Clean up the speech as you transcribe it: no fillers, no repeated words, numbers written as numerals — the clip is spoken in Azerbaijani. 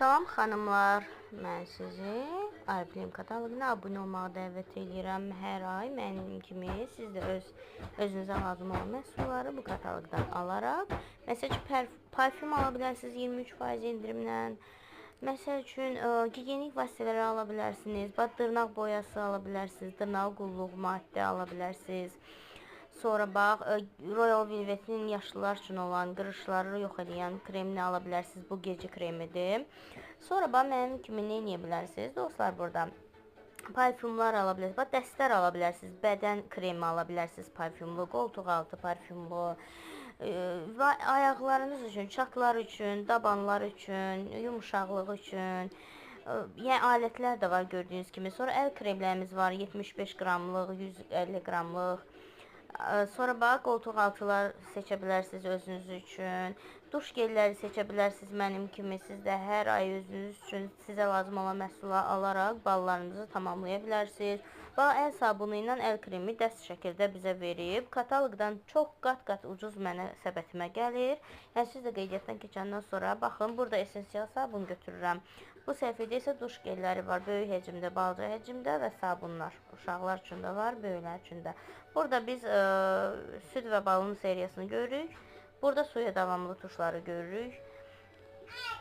Salam xanımlar, mən sizi Ariflame kataloquna abunə olmağa dəvət edirəm. Hər ay mənim kimi siz də özünüzə lazım olan məhsulları bu kataloqdan alaraq, məsəl üçün parfüm ala bilərsiniz 23% indirimlə. Məsəl üçün gigiyenik vasitələri ala bilərsiniz, dırnaq boyası ala bilərsiniz, dırnaq qulluq maddə ala bilərsiniz. Sonra bax, Royal Velvet'in yaşlılar üçün olan qırışları yox edən kremini ala bilərsiniz. Bu gecə kremidir. Sonra bax, mənim kimi nə edə bilərsiniz? Dostlar, burada parfümlər ala bilərsiniz. Bax, dəstlər ala bilərsiniz. Bədən kremi ala bilərsiniz parfümlü, qoltuq altı parfümlü. Və ayaqlarınız üçün, çatlar üçün, dabanlar üçün, yumuşaqlığı üçün. Yəni, alətlər də var gördüyünüz kimi. Sonra əl kremlərimiz var, 75 qramlıq, 150 qramlıq. Sonra bax, qoltuq altılar seçə bilərsiniz özünüz üçün. Duş gelləri seçə bilərsiniz mənim kimi. Siz də hər ay özünüz üçün sizə lazım olan məhsulları alaraq ballarınızı tamamlaya bilərsiniz. Bax, əl sabunu ilə əl kremi dəst şəkildə bizə verib. Kataloqdan çox qat-qat ucuz mənə səbətimə gəlir. Yəni, siz də qeydiyyatdan keçəndən sonra, baxın, burada esensial sabun götürürəm. Bu səhifədə isə duş gelləri var, böyük həcmdə, balaca həcmdə və sabunlar. Uşaqlar üçün də var, böyüklər üçün də. Burada biz süd və balın seriyasını görürük. Burada suya davamlı tuşları görürük.